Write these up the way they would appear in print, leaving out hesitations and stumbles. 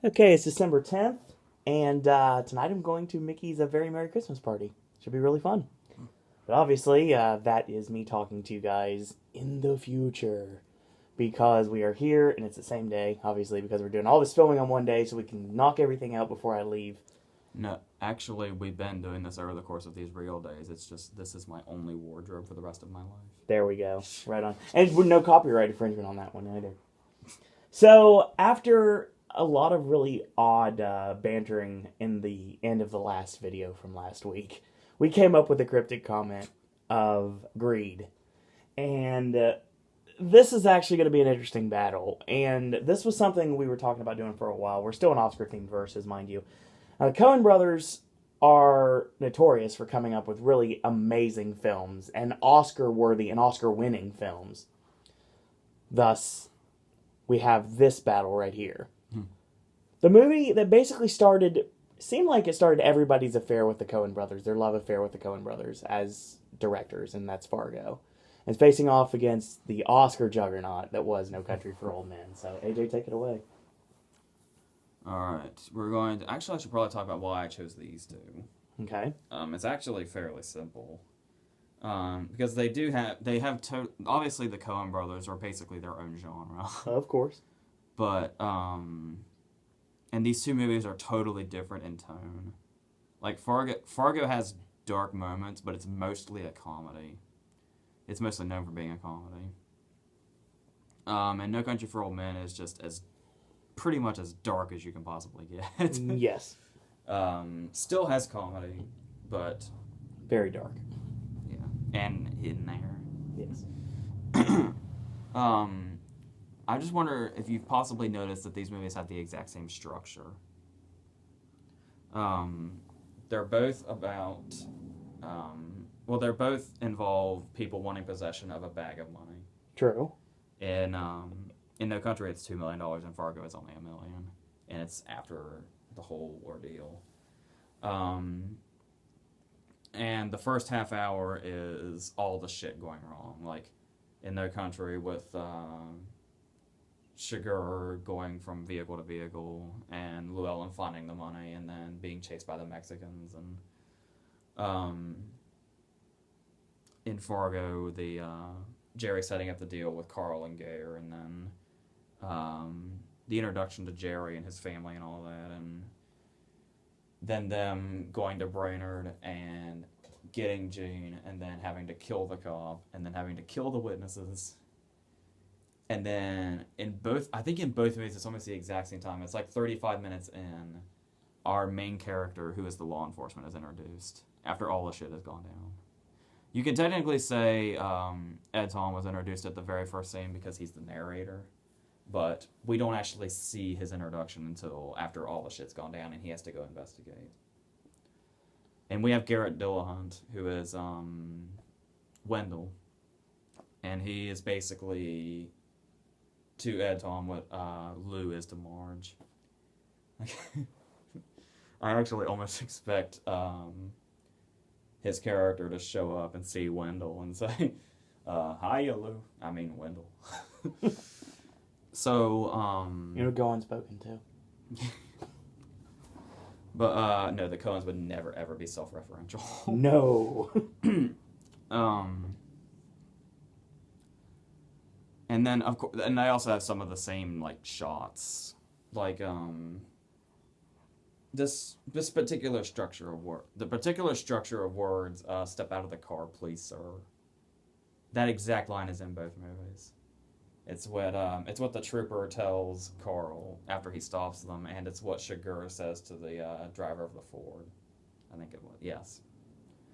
Okay, it's December 10th, and tonight I'm going to Mickey's A Very Merry Christmas Party. Should be really fun. But obviously, that is me talking to you guys in the future. Because we are here, and it's the same day, obviously, because we're doing all this filming on one day, so we can knock everything out before I leave. No, actually, we've been doing this over the course of these real days. It's just, this is my only wardrobe for the rest of my life. There we go. Right on. And with no copyright infringement on that one either. So, after a lot of really odd bantering in the end of the last video from last week, we came up with a cryptic comment of greed. And this is actually going to be an interesting battle. And this was something we were talking about doing for a while. We're still in Oscar-themed verses, mind you. The Coen brothers are notorious for coming up with really amazing films and Oscar-worthy and Oscar-winning films. Thus, we have this battle right here. The movie that basically seemed like it started everybody's affair with the Coen brothers, their love affair with the Coen brothers as directors, and that's Fargo. And facing off against the Oscar juggernaut that was No Country for Old Men. So, AJ, take it away. Alright, we're going to... Actually, I should probably talk about why I chose these two. Okay. It's actually fairly simple. Because obviously the Coen brothers are basically their own genre. Of course. But, and these two movies are totally different in tone. Like, Fargo has dark moments, but it's mostly a comedy. It's mostly known for being a comedy. And No Country for Old Men is just pretty much as dark as you can possibly get. Yes. Still has comedy, but... Very dark. Yeah. And hidden there. Yes. I just wonder if you've possibly noticed that these movies have the exact same structure. They're both about... they both involve people wanting possession of a bag of money. True. In No Country, it's $2 million, and Fargo is only $1 million, and it's after the whole ordeal. And the first half hour is all the shit going wrong, like in No Country with Sugar going from vehicle to vehicle, and Llewellyn finding the money, and then being chased by the Mexicans, and in Fargo, the Jerry setting up the deal with Carl and Gare, and then the introduction to Jerry and his family and all that, and then them going to Brainerd and getting Gene, and then having to kill the cop, and then having to kill the witnesses. And then I think in both movies it's almost the exact same time. It's like 35 minutes in, our main character, who is the law enforcement, is introduced after all the shit has gone down. You can technically say Ed Tom was introduced at the very first scene because he's the narrator, but we don't actually see his introduction until after all the shit's gone down and he has to go investigate. And we have Garrett Dillahunt, who is Wendell, and he is basically to Ed Tom what Lou is to Marge. I actually almost expect his character to show up and see Wendell and say, hiya, Lou. I mean, Wendell. So, Go unspoken, too. But, no, the Coens would never, ever be self-referential. No. And then, of course, and I also have some of the same, like, shots. Like, this particular structure of the particular structure of words, step out of the car, please, sir. That exact line is in both movies. It's what the trooper tells Carl after he stops them, and it's what Sugar says to the driver of the Ford. I think it was.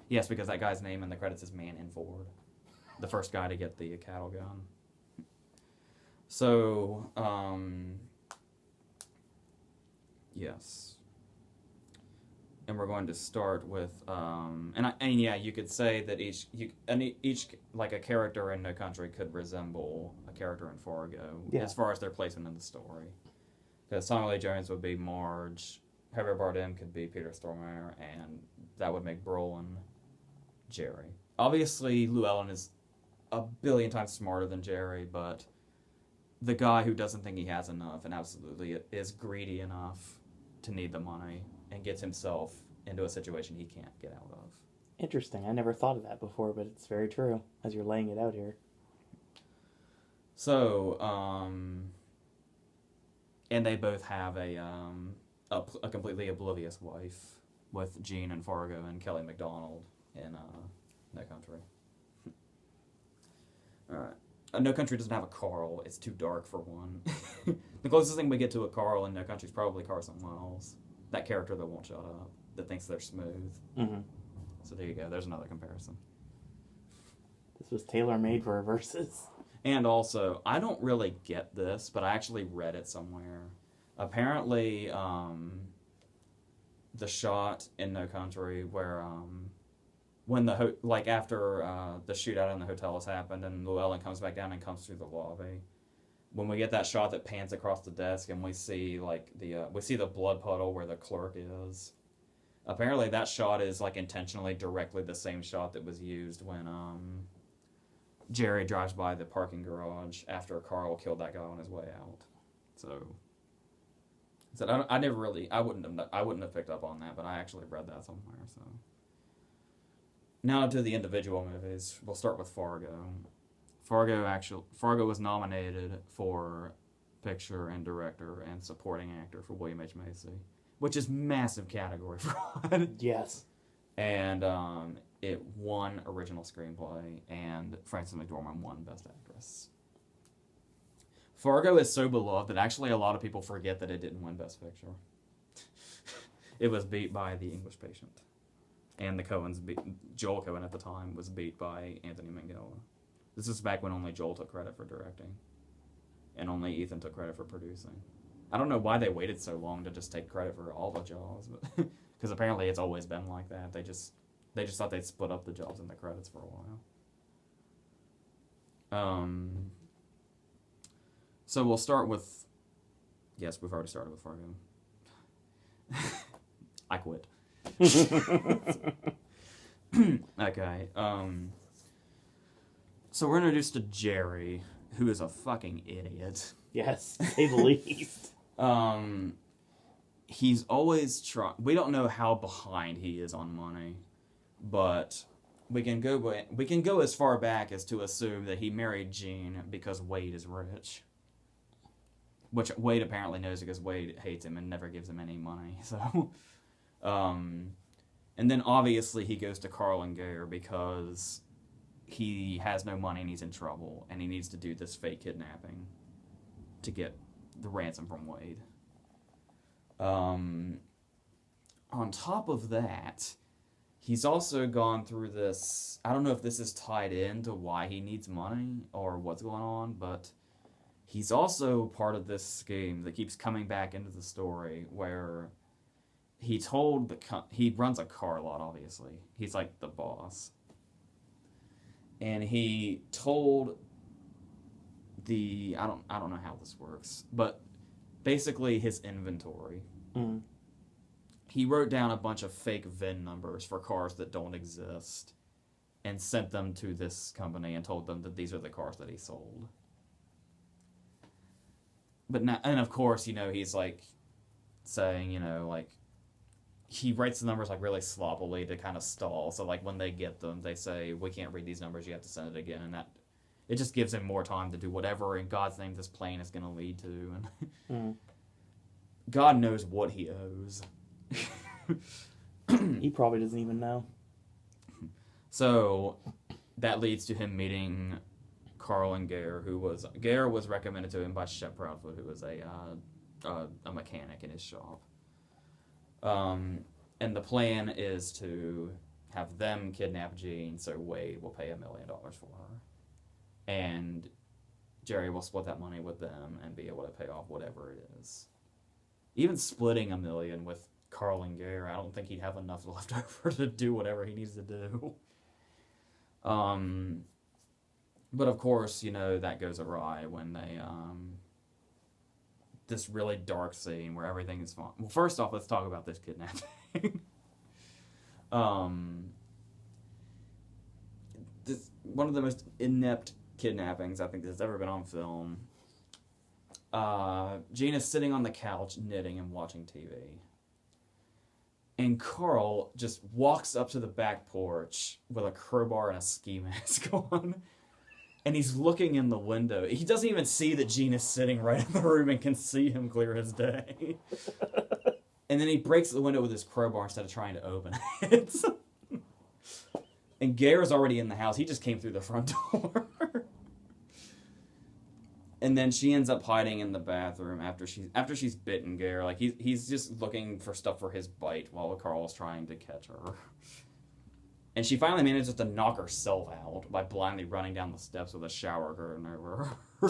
Yes, because that guy's name in the credits is Man in Ford, the first guy to get the cattle gun. So, yes. And we're going to start with, you could say that each like a character in No Country could resemble a character in Fargo, as far as their placement in the story. Because Tommy Lee Jones would be Marge, Javier Bardem could be Peter Stormare, and that would make Brolin Jerry. Obviously, Llewellyn is a billion times smarter than Jerry, but the guy who doesn't think he has enough and absolutely is greedy enough to need the money and gets himself into a situation he can't get out of. Interesting. I never thought of that before, but it's very true as you're laying it out here. So, and they both have a completely oblivious wife with Gene and Fargo and Kelly MacDonald in No Country. Alright. No Country doesn't have a Carl. It's too dark for one. The closest thing we get to a Carl in No Country is probably Carson Wells. That character that won't shut up, that thinks they're smooth. Mm-hmm. So there you go. There's another comparison. This was tailor-made for Versus. And also, I don't really get this, but I actually read it somewhere. Apparently, the shot in No Country where when the after the shootout in the hotel has happened and Llewellyn comes back down and comes through the lobby, when we get that shot that pans across the desk and we see the blood puddle where the clerk is. Apparently, that shot is intentionally directly the same shot that was used when Jerry drives by the parking garage after Carl killed that guy on his way out. So I wouldn't have picked up on that, but I actually read that somewhere. So now to the individual movies. We'll start with Fargo. Fargo was nominated for picture and director and supporting actor for William H. Macy, which is massive category fraud. Yes. And it won original screenplay, and Frances McDormand won Best Actress. Fargo is so beloved that actually a lot of people forget that it didn't win Best Picture. It was beat by The English Patient. And the Coens Joel Coen at the time was beat by Anthony Minghella. This is back when only Joel took credit for directing, and only Ethan took credit for producing. I don't know why they waited so long to just take credit for all the jobs, but because apparently it's always been like that. They just thought they'd split up the jobs and the credits for a while. So we'll start with. Yes, we've already started with Fargo. I quit. Okay. So we're introduced to Jerry, who is a fucking idiot. Yes, to say the least. He's always trying. We don't know how behind he is on money, but we can go as far back as to assume that he married Jean because Wade is rich, which Wade apparently knows because Wade hates him and never gives him any money. So, and then obviously he goes to Carl and Gare because he has no money and he's in trouble and he needs to do this fake kidnapping to get the ransom from Wade. On top of that, he's also gone through this. I don't know if this is tied into why he needs money or what's going on, but he's also part of this scheme that keeps coming back into the story where he runs a car lot, obviously. He's like the boss. And he told I don't know how this works, but basically his inventory. Mm. He wrote down a bunch of fake VIN numbers for cars that don't exist and sent them to this company and told them that these are the cars that he sold. But now, and of course, he's saying, he writes the numbers really sloppily to kind of stall. So when they get them, they say, we can't read these numbers, you have to send it again. And it just gives him more time to do whatever in God's name this plane is going to lead to. And God knows what he owes. He probably doesn't even know. So that leads to him meeting Carl and Gare, Gare was recommended to him by Shep Proudfoot, who was a mechanic in his shop. And the plan is to have them kidnap Jean so Wade will pay $1 million for her. And Jerry will split that money with them and be able to pay off whatever it is. Even splitting $1 million with Carl and Gare, I don't think he'd have enough left over to do whatever he needs to do. But of course, that goes awry when they, this really dark scene where everything is fine. Well, first off, let's talk about this kidnapping. This one of the most inept kidnappings I think that's ever been on film. Gina's sitting on the couch knitting and watching TV. And Carl just walks up to the back porch with a crowbar and a ski mask on. And he's looking in the window. He doesn't even see that Gina's sitting right in the room and can see him clear as day. And then he breaks the window with his crowbar instead of trying to open it. And Gare's already in the house. He just came through the front door. And then she ends up hiding in the bathroom after she's bitten Gare. Like he's just looking for stuff for his bite while Carl's trying to catch her. And she finally manages to knock herself out by blindly running down the steps with a shower curtain over her.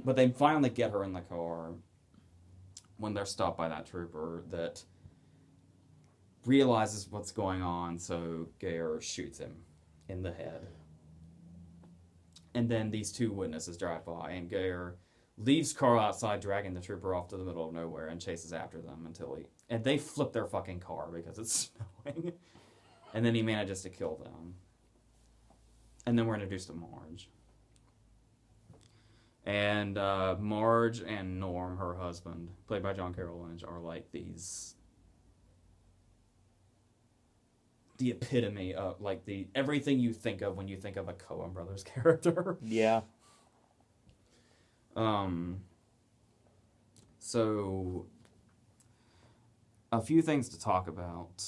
But they finally get her in the car when they're stopped by that trooper that realizes what's going on, so Gare shoots him in the head. And then these two witnesses drive by, and Gare leaves Carl outside, dragging the trooper off to the middle of nowhere, and chases after them and they flip their fucking car because it's snowing. And then he manages to kill them. And then we're introduced to Marge. And Marge and Norm, her husband, played by John Carroll Lynch, are like the epitome of like everything you think of when you think of a Coen Brothers character. Yeah. So a few things to talk about.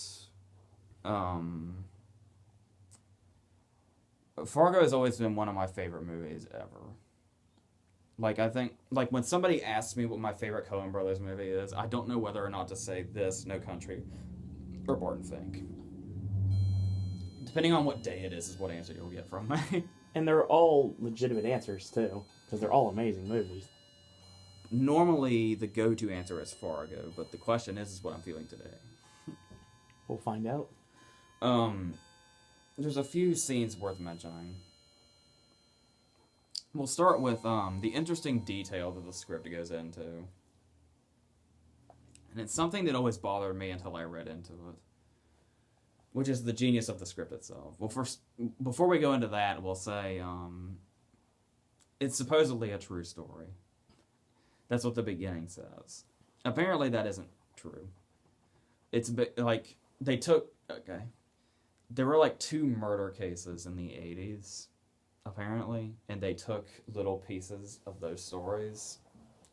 Fargo has always been one of my favorite movies ever. Like, I think, like, when somebody asks me what my favorite Coen Brothers movie is, I don't know whether or not to say this, No Country, or Barton Fink. Depending on what day it is what answer you'll get from me. And they're all legitimate answers, too, because they're all amazing movies. Normally, the go-to answer is Fargo, but the question is what I'm feeling today. We'll find out. There's a few scenes worth mentioning. We'll start with the interesting detail that the script goes into. And it's something that always bothered me until I read into it. Which is the genius of the script itself. Well, first, before we go into that, we'll say it's supposedly a true story. That's what the beginning says. Apparently that isn't true. It's a bit like they took... Okay. There were like 2 murder cases in the 80s, apparently, and they took little pieces of those stories.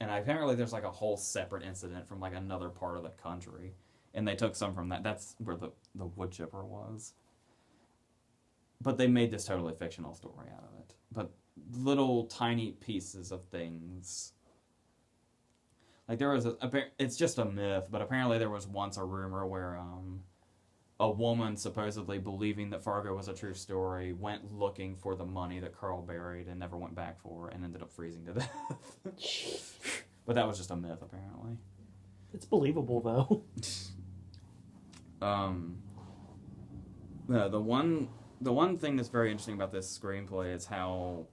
And apparently there's like a whole separate incident from like another part of the country. And they took some from that. That's where the wood chipper was. But they made this totally fictional story out of it. But little tiny pieces of things. Like there was it's just a myth, but apparently there was once a rumor where a woman supposedly believing that Fargo was a true story went looking for the money that Carl buried and never went back for and ended up freezing to death. But that was just a myth, apparently. It's believable, though. The one thing that's very interesting about this screenplay is how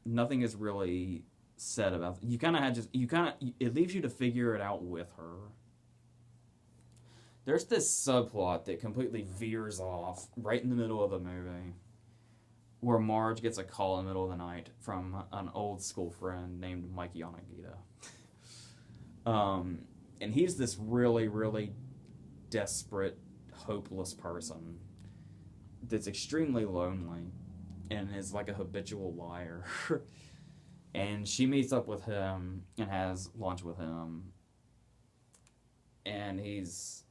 nothing is really said about it. It leaves you to figure it out with her. There's this subplot that completely veers off right in the middle of the movie, where Marge gets a call in the middle of the night from an old school friend named Mike Yanagita. And he's this really, really desperate, hopeless person that's extremely lonely and is like a habitual liar. And she meets up with him and has lunch with him. And he's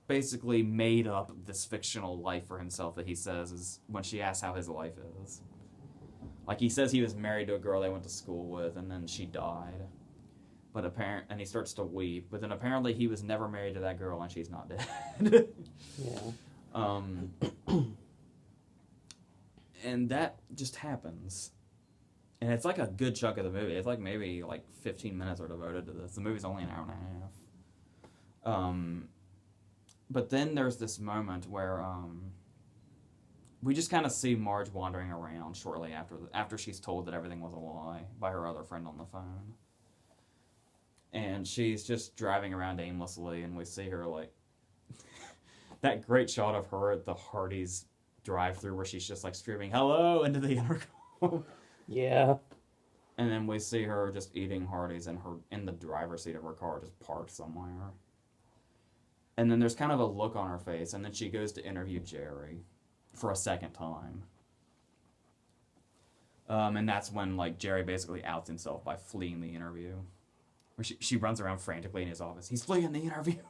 basically made up this fictional life for himself that he says is when she asks how his life is. Like, he says he was married to a girl they went to school with, and then she died. And he starts to weep. But then apparently he was never married to that girl, and she's not dead. Yeah. And that just happens. And it's like a good chunk of the movie. It's like maybe like 15 minutes are devoted to this. The movie's only an hour and a half. But then there's this moment where we just kind of see Marge wandering around shortly after she's told that everything was a lie by her other friend on the phone. And she's just driving around aimlessly, and we see her like that great shot of her at the Hardee's drive-thru where she's just like screaming "hello" into the intercom. Yeah. And then we see her just eating Hardee's in the driver's seat of her car, just parked somewhere. And then there's kind of a look on her face, and then she goes to interview Jerry for a second time. And that's when, like, Jerry basically outs himself by fleeing the interview. Where she runs around frantically in his office. He's fleeing the interview!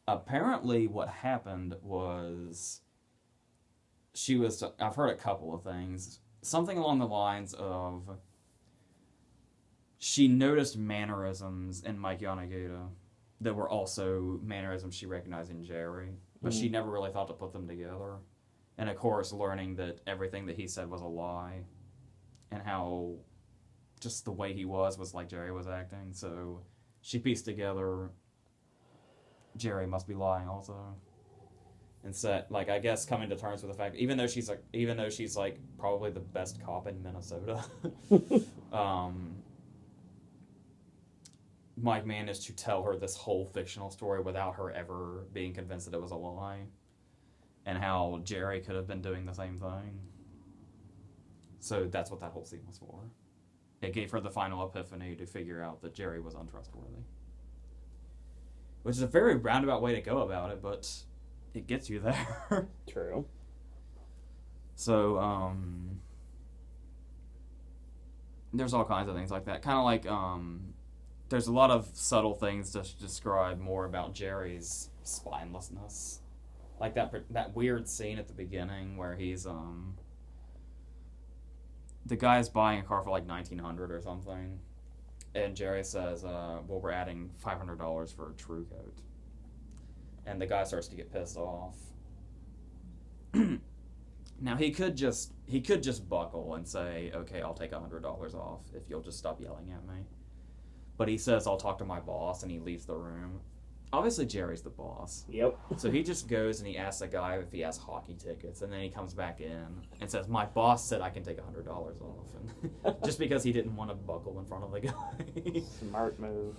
Apparently what happened was I've heard a couple of things. Something along the lines of she noticed mannerisms in Mike Yanagita that were also mannerisms she recognized in Jerry, but she never really thought to put them together. And of course, learning that everything that he said was a lie, and how just the way he was like Jerry was acting. So she pieced together Jerry must be lying also. And said, like, I guess coming to terms with the fact, even though she's like probably the best cop in Minnesota, Mike managed to tell her this whole fictional story without her ever being convinced that it was a lie, and how Jerry could have been doing the same thing. So that's what that whole scene was for. It gave her the final epiphany to figure out that Jerry was untrustworthy. Which is a very roundabout way to go about it, but it gets you there. True. So, there's all kinds of things like that. Kind of like, there's a lot of subtle things to describe more about Jerry's spinelessness. Like that weird scene at the beginning where he's, the guy's buying a car for like $1,900 or something. And Jerry says, well, we're adding $500 for a True Coat. And the guy starts to get pissed off. Now, he could just buckle and say, okay, I'll take $100 off if you'll just stop yelling at me. But he says, I'll talk to my boss, and he leaves the room. Obviously, Jerry's the boss. Yep. So he just goes and he asks the guy if he has hockey tickets, and then he comes back in and says, my boss said I can take $100 off. And just because he didn't want to buckle in front of the guy. Smart move.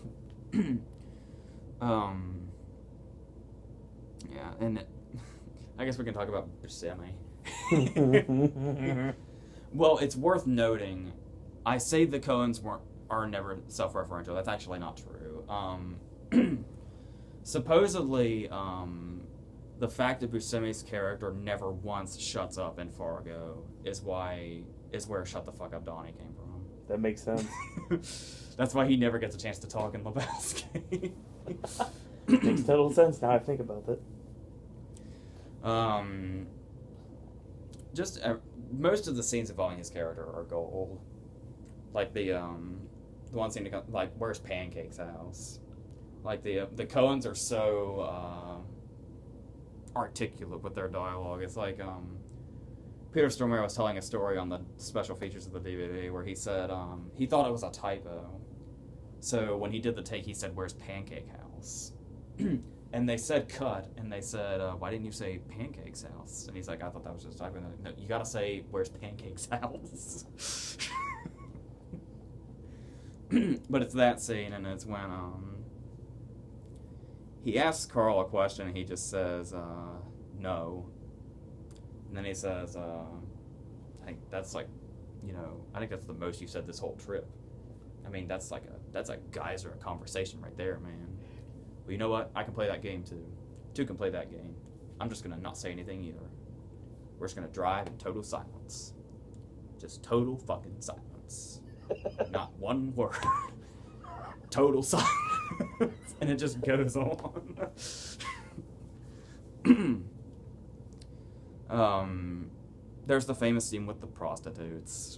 Yeah, and I guess we can talk about Buscemi. Well, it's worth noting, I say the Coens are never self-referential. That's actually not true. Supposedly, the fact that Buscemi's character never once shuts up in Fargo is where Shut the Fuck Up Donnie came from. That makes sense. That's why he never gets a chance to talk in Lebowski. Makes total sense now I think about that. Just most of the scenes involving his character are gold. Like the one scene, like, where's Pancake's house? Like, the Coens are so articulate with their dialogue. It's like, Peter Stormare was telling a story on the special features of the DVD where he said he thought it was a typo. So when he did the take, he said, where's Pancake House? And they said cut, and they said, why didn't you say Pancake's house? And he's like, I thought that was just a typo. No, you gotta say, where's Pancake's house? But it's that scene, and it's when he asks Carl a question, and he just says, no. And then he says, I think that's like, I think that's the most you've said this whole trip. I mean, that's a geyser of conversation right there, man. Well, you know what? I can play that game, too. Two can play that game. I'm just going to not say anything either. We're just going to drive in total silence. Just total fucking silence. Not one word. Total silence. And it just goes on. There's the famous scene with the prostitutes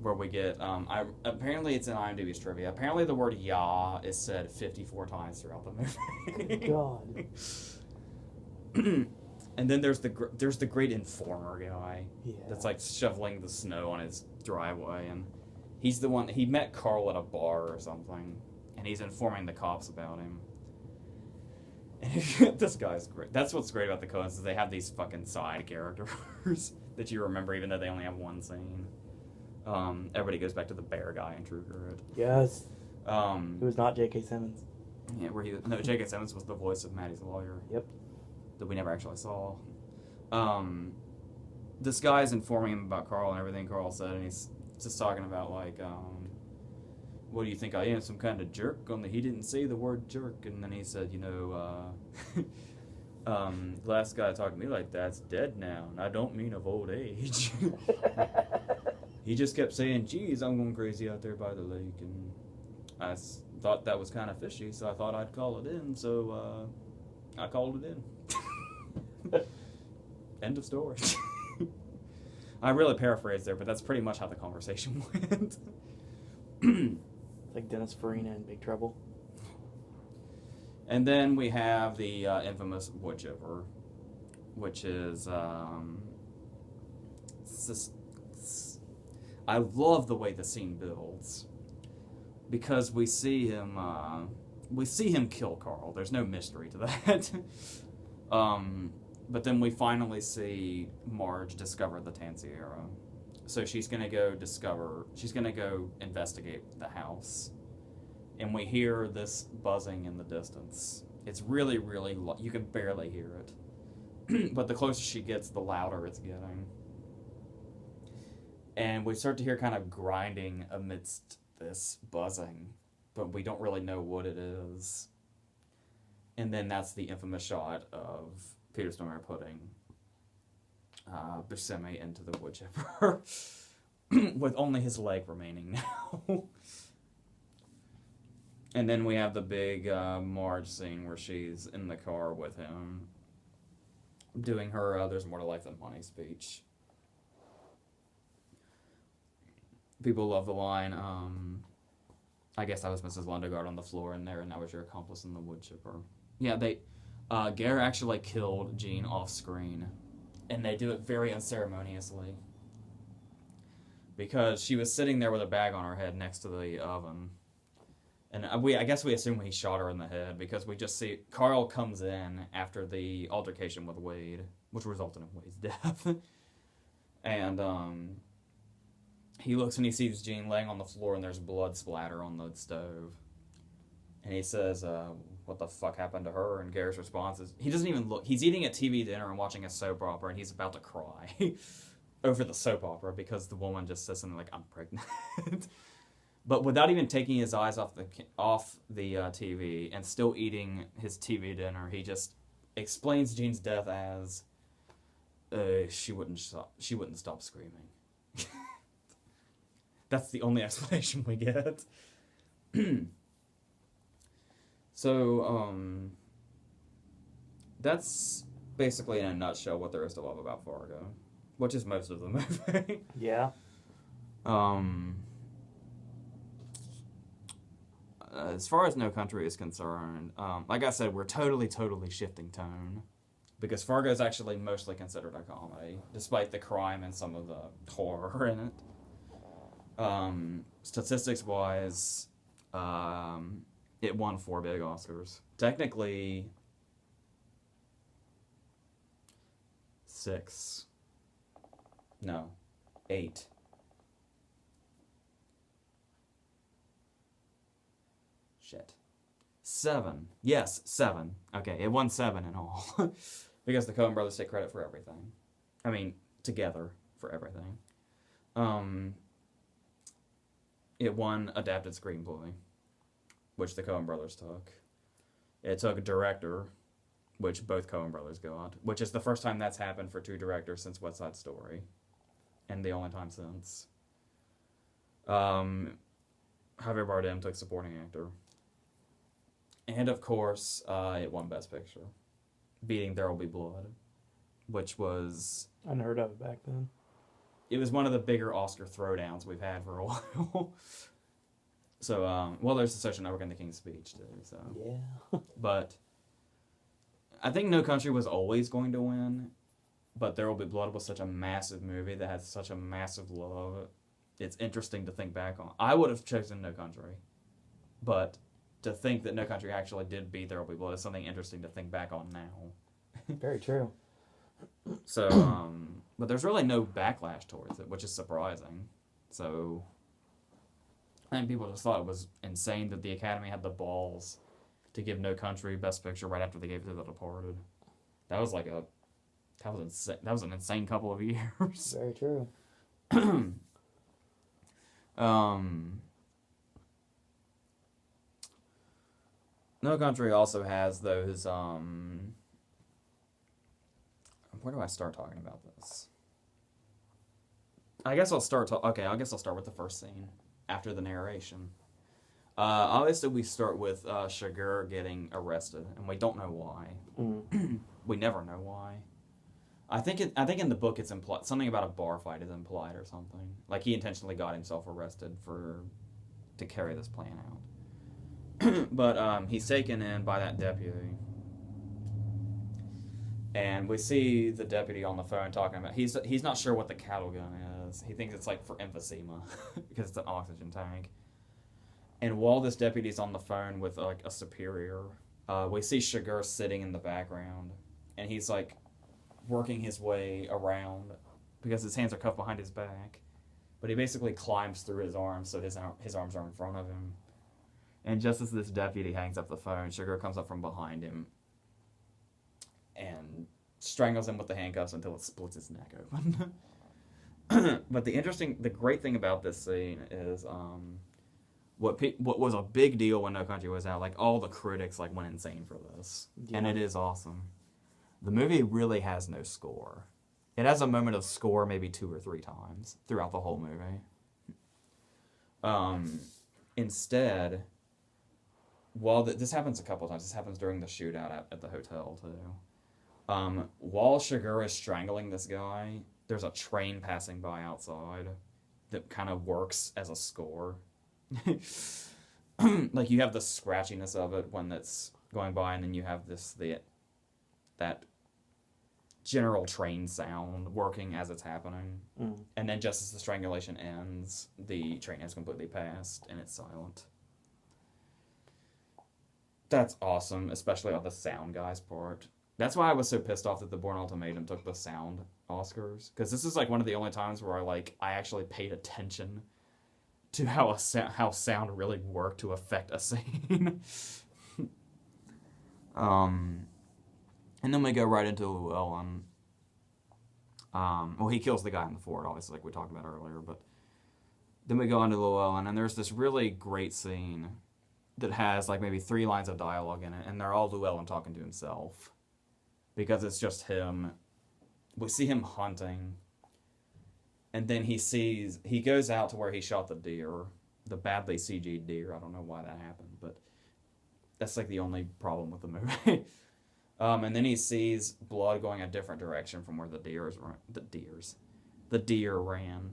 where we get, apparently it's in IMDb's trivia. Apparently the word "ya" is said 54 times throughout the movie. God. And then there's the great informer guy. Yeah. That's like shoveling the snow on his driveway, and he's the one, he met Carl at a bar or something, and he's informing the cops about him. And this guy's great. That's what's great about the Coens, is they have these fucking side characters that you remember even though they only have one scene. Everybody goes back to the bear guy in True Grit. Yes. It was not J.K. Simmons. Yeah, no, J.K. Simmons was the voice of Maddie's lawyer. Yep. That we never actually saw. This guy's informing him about Carl and everything Carl said, and he's just talking about like, what do you think I am, some kind of jerk? Only he didn't say the word jerk, and then he said, last guy talking to me like that's dead now, and I don't mean of old age. He just kept saying, geez, I'm going crazy out there by the lake, and I thought that was kind of fishy, so I thought I'd call it in, so I called it in. End of story. I really paraphrased there, but that's pretty much how the conversation went. Like Dennis Farina in Big Trouble. And then we have the infamous wood chipper, which is I love the way the scene builds, because we see him kill Carl. There's no mystery to that. But then we finally see Marge discover the Tansiera. So she's gonna go investigate the house. And we hear this buzzing in the distance. It's really, really you can barely hear it. But the closer she gets, the louder it's getting. And we start to hear kind of grinding amidst this buzzing, but we don't really know what it is. And then that's the infamous shot of Peter Stormare putting Buscemi into the wood chipper with only his leg remaining now. And then we have the big Marge scene where she's in the car with him doing her There's More to Life Than Money speech. People love the line, I guess I was Mrs. Lundegaard on the floor in there, and I was your accomplice in the wood chipper. Yeah, Gare actually killed Jean off screen, and they do it very unceremoniously. Because she was sitting there with a bag on her head next to the oven. And I guess we assume he shot her in the head, because we just see Carl comes in after the altercation with Wade, which resulted in Wade's death. And he looks and he sees Jean laying on the floor and there's blood splatter on the stove. And he says, what the fuck happened to her? And Gare's response is, he doesn't even look. He's eating a TV dinner and watching a soap opera, and he's about to cry over the soap opera because the woman just says something like, I'm pregnant. But without even taking his eyes off the TV and still eating his TV dinner, he just explains Jean's death as she wouldn't stop screaming. That's the only explanation we get. So that's basically in a nutshell what there is to love about Fargo, which is most of the movie. Yeah. As far as No Country is concerned, like I said, we're totally shifting tone, because Fargo is actually mostly considered a comedy, despite the crime and some of the horror in it. Statistics-wise, it won 4 big Oscars. Technically, 6. No, 8. Shit. 7. Yes, 7. Okay, it won 7 in all. Because the Coen brothers take credit for everything. I mean, together for everything. It won Adapted Screenplay, which the Coen brothers took. It took Director, which both Coen brothers got, which is the first time that's happened for 2 directors since West Side Story, and the only time since. Javier Bardem took Supporting Actor. And, of course, it won Best Picture, beating There Will Be Blood, which was... unheard of back then. It was one of the bigger Oscar throwdowns we've had for a while. So, well, there's the Social Network and The King's Speech, too, so... Yeah. But I think No Country was always going to win, but There Will Be Blood was such a massive movie that had such a massive love. It's interesting to think back on. I would have chosen No Country, but to think that No Country actually did beat There Will Be Blood is something interesting to think back on now. Very true. So, but there's really no backlash towards it, which is surprising. So, I think people just thought it was insane that the Academy had the balls to give No Country Best Picture right after they gave it to The Departed. That was like that was an insane couple of years. Very true. No Country also has those, where do I start talking about this? I guess I'll start with the first scene after the narration. Obviously, we start with Shiger getting arrested, and we don't know why. We never know why. I think in the book it's implied something about a bar fight is implied or something. Like he intentionally got himself arrested to carry this plan out. But he's taken in by that deputy, and we see the deputy on the phone talking about he's not sure what the cattle gun is. He thinks it's like for emphysema because it's an oxygen tank. And while this deputy's on the phone with like a superior, we see Shiger sitting in the background, and he's like working his way around because his hands are cuffed behind his back. But he basically climbs through his arms, so his arms are in front of him. And just as this deputy hangs up the phone, Shiger comes up from behind him and strangles him with the handcuffs until it splits his neck open. But the great thing about this scene is what was a big deal when No Country was out. Like all the critics like went insane for this, and it is awesome. The movie really has no score. It has a moment of score maybe 2 or 3 times throughout the whole movie. Instead, this happens a couple of times. This happens during the shootout at the hotel too. While Shiger is strangling this guy, there's a train passing by outside that kind of works as a score. Like you have the scratchiness of it when it's going by, and then you have that general train sound working as it's happening. And then just as the strangulation ends, the train has completely passed and it's silent. That's awesome, especially on the sound guy's part. That's why I was so pissed off that the Bourne Ultimatum took the sound Oscars, because this is like one of the only times where I actually paid attention to how sound really worked to affect a scene. And then we go right into Llewellyn. Well, he kills the guy in the fort, obviously, like we talked about earlier, but then we go on to Llewellyn, and there's this really great scene that has like maybe 3 lines of dialogue in it, and they're all Llewellyn talking to himself, because it's just him. We see him hunting, and then he goes out to where he shot the deer, the badly CG'd deer. I don't know why that happened, but that's like the only problem with the movie. And then he sees blood going a different direction from where the deer ran.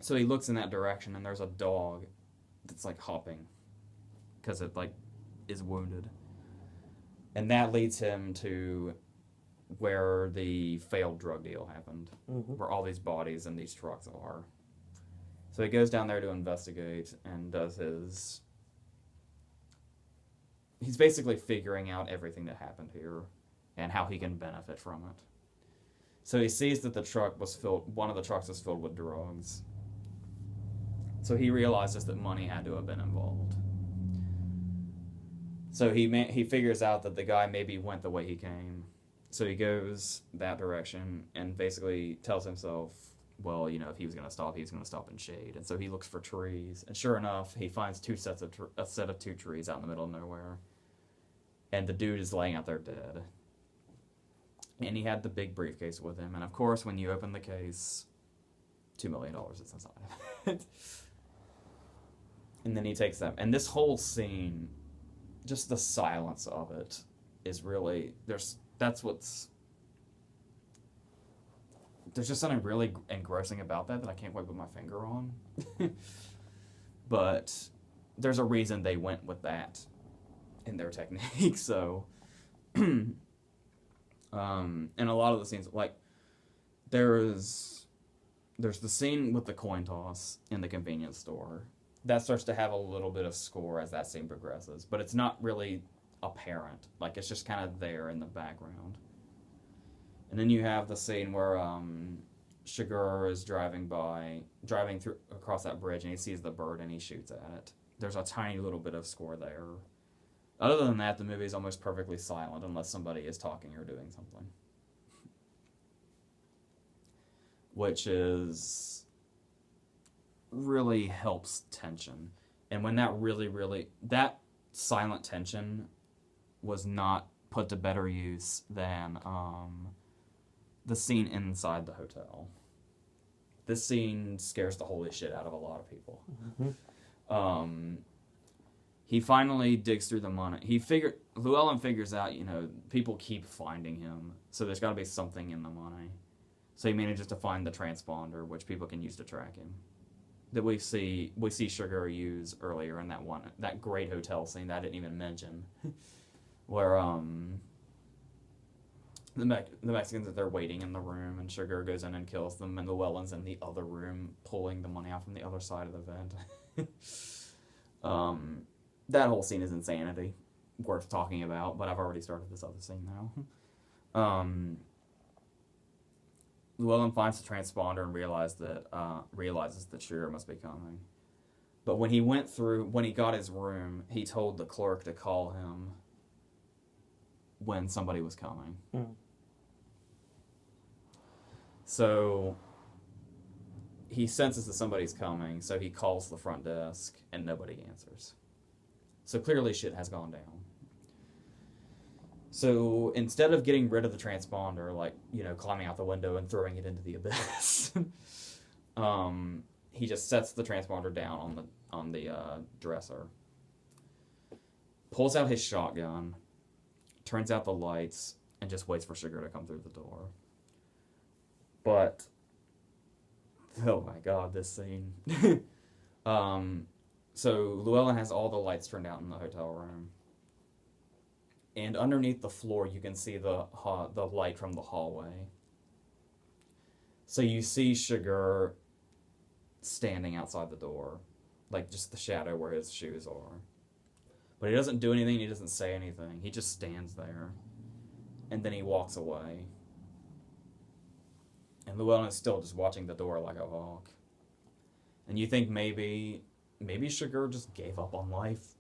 So he looks in that direction, and there's a dog that's like hopping because it like is wounded, and that leads him to where the failed drug deal happened, where all these bodies and these trucks are. So he goes down there to investigate and he's basically figuring out everything that happened here and how he can benefit from it. So he sees that one of the trucks was filled with drugs. So he realizes that money had to have been involved. So he figures out that the guy maybe went the way he came. So he goes that direction and basically tells himself, well, if he was going to stop, he was going to stop in shade. And so he looks for trees. And sure enough, he finds a set of 2 trees out in the middle of nowhere. And the dude is laying out there dead. And he had the big briefcase with him. And of course, when you open the case, $2 million is inside of it. And then he takes them. And this whole scene, just the silence of it is really, there's just something really engrossing about that I can't quite put my finger on. But there's a reason they went with that in their technique. So, and a lot of the scenes, like there's the scene with the coin toss in the convenience store that starts to have a little bit of score as that scene progresses, but it's not really apparent. Like it's just kind of there in the background. And then you have the scene where Shiger is driving across that bridge, and he sees the bird and he shoots at it. There's a tiny little bit of score there. Other than that, the movie is almost perfectly silent unless somebody is talking or doing something. Which is really helps tension. And when that that silent tension was not put to better use than the scene inside the hotel. This scene scares the holy shit out of a lot of people. Mm-hmm. He finally digs through the money. Llewellyn figures out, people keep finding him, so there's got to be something in the money. So he manages to find the transponder, which people can use to track him. That we see Sugar use earlier in that great hotel scene that I didn't even mention, where the Mexicans that they're waiting in the room, and Sugar goes in and kills them, and Llewellyn's in the other room pulling the money out from the other side of the vent. That whole scene is insanity, worth talking about, but I've already started this other scene now. Llewellyn finds the transponder and realizes that Sugar must be coming. But when he got his room, he told the clerk to call him when somebody was coming. Mm. So he senses that somebody's coming, so he calls the front desk, and nobody answers. So clearly shit has gone down. So instead of getting rid of the transponder, climbing out the window and throwing it into the abyss, he just sets the transponder down on the dresser, pulls out his shotgun, turns out the lights, and just waits for Sugar to come through the door. But, oh my god, this scene. So Llewellyn has all the lights turned out in the hotel room. And underneath the floor, you can see the light from the hallway. So you see Sugar standing outside the door, just the shadow where his shoes are. But he doesn't do anything, he doesn't say anything. He just stands there. And then he walks away. And Llewellyn is still just watching the door like a hawk. And you think maybe Sugar just gave up on life.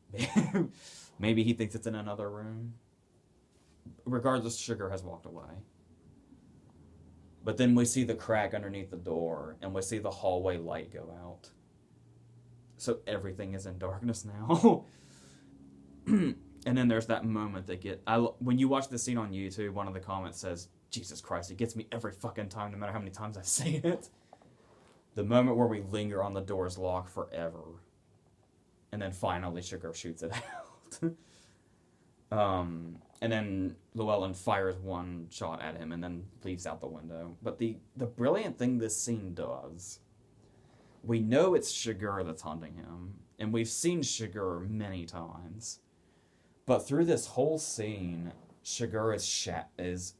Maybe he thinks it's in another room. Regardless, Sugar has walked away. But then we see the crack underneath the door, and we see the hallway light go out. So everything is in darkness now. And then there's that moment when you watch the scene on YouTube, one of the comments says, Jesus Christ, it gets me every fucking time, no matter how many times I've seen it. The moment where we linger on the door's lock forever. And then finally Sugar shoots it out. And then Llewellyn fires one shot at him and then leaves out the window. But the brilliant thing this scene does, we know it's Sugar that's hunting him. And we've seen Sugar many times. But through this whole scene, Sugar is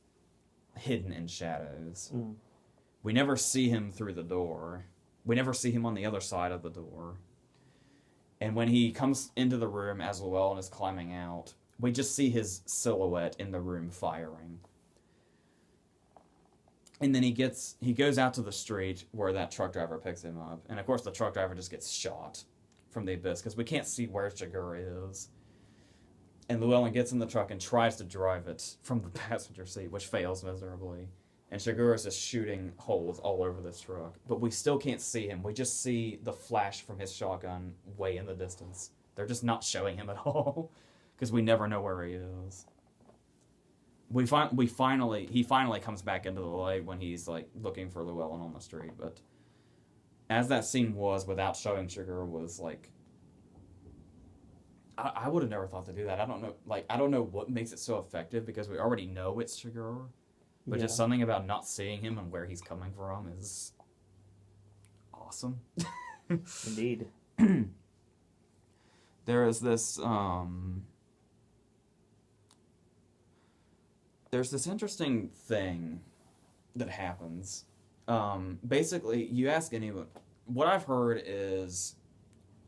hidden in shadows. Mm. We never see him through the door. We never see him on the other side of the door. And when he comes into the room as Llewellyn is climbing out, we just see his silhouette in the room firing. And then he goes out to the street where that truck driver picks him up. And of course the truck driver just gets shot from the abyss because we can't see where Sugar is. And Llewellyn gets in the truck and tries to drive it from the passenger seat, which fails miserably. And Sugar is just shooting holes all over this truck. But we still can't see him. We just see the flash from his shotgun way in the distance. They're just not showing him at all. Because we never know where he is. He finally comes back into the light when he's looking for Llewellyn on the street. But as that scene was, without showing Sugar, was I would have never thought to do that. I don't know what makes it so effective because we already know it's Sugar. But just something about not seeing him and where he's coming from is awesome. Indeed. There is this there's this interesting thing that happens. Basically, you ask anyone, what I've heard is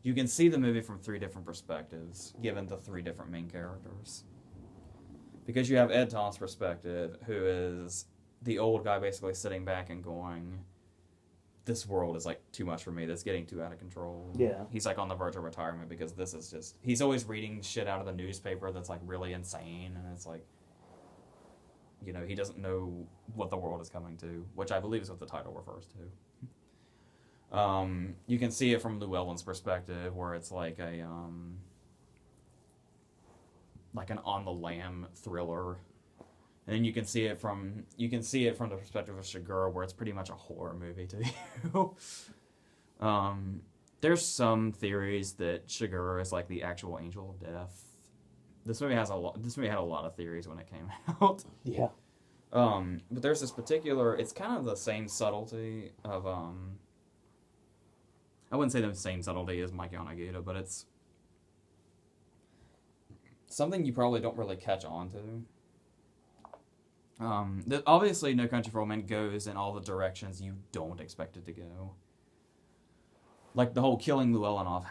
you can see the movie from 3 different perspectives, given the 3 different main characters. Because you have Ed Tom's perspective, who is the old guy basically sitting back and going, this world is too much for me, that's getting too out of control. Yeah. He's on the verge of retirement because this is just, he's always reading shit out of the newspaper that's really insane, and it's he doesn't know what the world is coming to, which I believe is what the title refers You can see it from Llewellyn's perspective, where it's like like an on the lam thriller, and then you can see it from the perspective of Shigur, where it's pretty much a horror movie to you. There's some theories that Shigur is like the actual angel of death. This movie had a lot of theories when it came out. Yeah. But there's this particular. It's kind of the same subtlety of I wouldn't say the same subtlety as Mike Yanagita, but it's something you probably don't really catch on to. Obviously, No Country for Old Men goes in all the directions you don't expect it to go. Like the whole killing Llewellyn off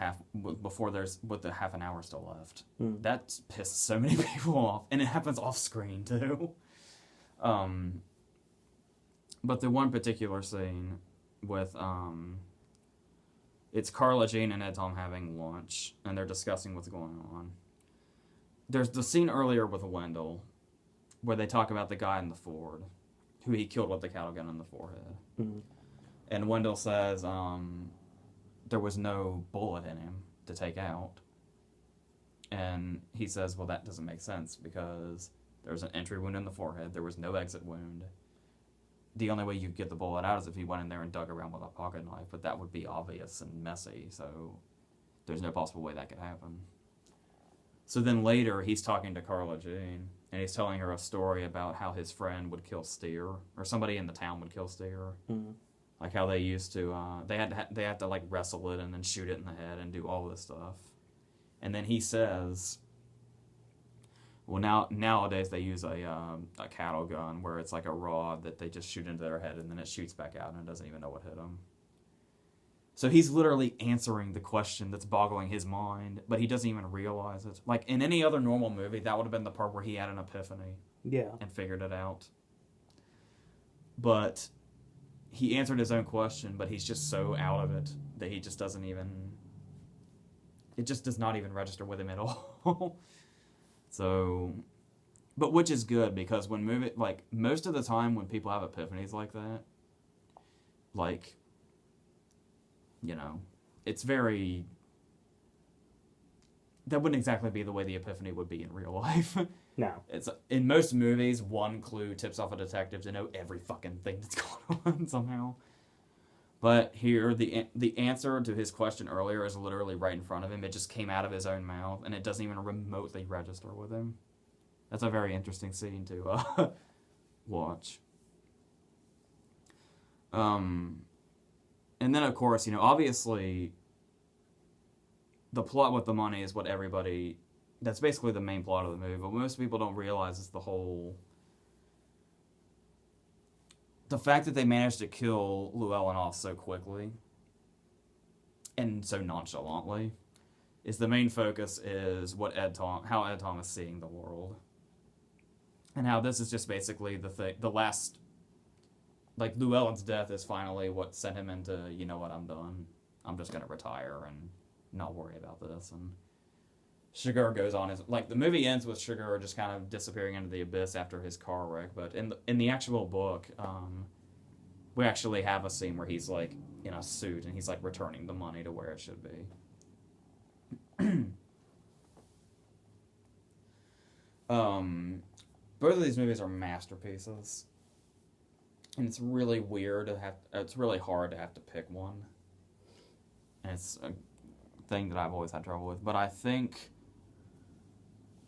before with the half an hour still left. That pissed so many people off, and it happens off screen too. But the one particular scene with it's Carla Jean and Ed Tom having lunch, and they're discussing what's going on. There's the scene earlier with Wendell, where they talk about the guy in the Ford, who he killed with the cattle gun in the forehead. And Wendell says there was no bullet in him to take out. And he says, well, that doesn't make sense, because there's an entry wound in the forehead, there was no exit wound. The only way you could get the bullet out is if he went in there and dug around with a pocket knife, but that would be obvious and messy, so there's no possible way that could happen. So then later, he's talking to Carla Jean, and he's telling her a story about how his friend would kill Steer, or somebody in the town would kill Steer. Like how they used to, they had to like wrestle it and then shoot it in the head and do all this stuff. And then he says, well, nowadays they use a cattle gun where it's like a rod that they just shoot into their head and then it shoots back out and it doesn't even know what hit them. So he's literally answering the question that's boggling his mind, but he doesn't even realize it. Like in any other normal movie, that would have been the part where he had an epiphany. Yeah. And figured it out. But he answered his own question, but he's just so out of it that he just doesn't even... It just does not even register with him at all. So... But which is good, because when movie... Like, most of the time when people have epiphanies like that, like... You know, it's very... That wouldn't exactly be the way the epiphany would be in real life. No. It's in most movies, one clue tips off a detective to know every fucking thing that's going on somehow. But here, the answer to his question earlier is literally right in front of him. It just came out of his own mouth, and it doesn't even remotely register with him. That's a very interesting scene to watch. And then, of course, you know, obviously, the plot with the money is what everybody... That's basically the main plot of the movie, but most people don't realize is the whole... The fact that they managed to kill Llewellyn off so quickly and so nonchalantly is the main focus is how Ed Tom is seeing the world. And how this is just basically the last... Like, Llewellyn's death is finally what sent him into, you know what, I'm done. I'm just going to retire and not worry about this. And Shigur goes on his... Like, the movie ends with Shigur just kind of disappearing into the abyss after his car wreck. But in the actual book, we actually have a scene where he's, like, in a suit and he's, like, returning the money to where it should be. Both of these movies are masterpieces. And it's really weird to have... It's really hard to have to pick one. And it's a thing that I've always had trouble with. But I think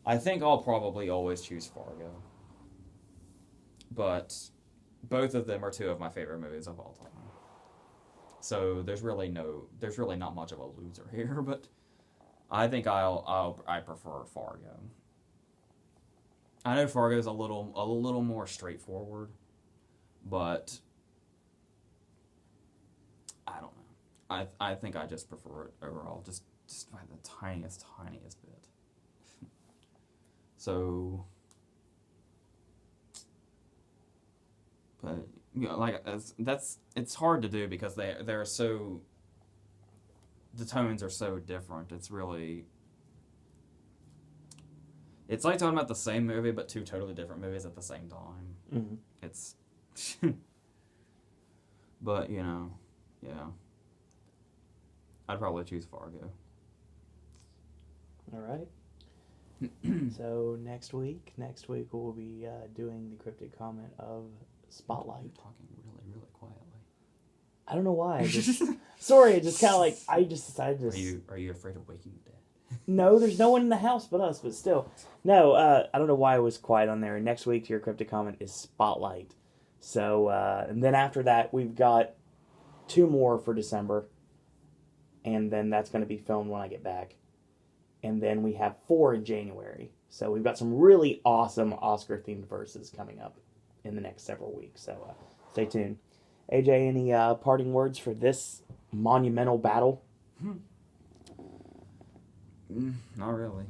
I'll probably always choose Fargo. But both of them are two of my favorite movies of all time. So there's really not much of a loser here, but I think I prefer Fargo. I know Fargo's a little more straightforward, but I don't know. I think I just prefer it overall, just by the tiniest bit. So, but you know, like it's hard to do because they're so, the tones are so different. It's like talking about the same movie but two totally different movies at the same time. Mm-hmm. It's, but you know, yeah. I'd probably choose Fargo. All right. So next week we'll be doing the cryptic comment of Spotlight. You're talking really, really quietly. I don't know why. I just sorry. It just kind of like I just decided to. Are you afraid of waking the dead? No, there's no one in the house but us. But still, no. I don't know why I was quiet on there. Next week, your cryptic comment is Spotlight. So and then after that, we've got 2 more for December, and then that's going to be filmed when I get back. And then we have 4 in January. So we've got some really awesome Oscar-themed verses coming up in the next several weeks. So stay tuned. AJ, any parting words for this monumental battle? Not really.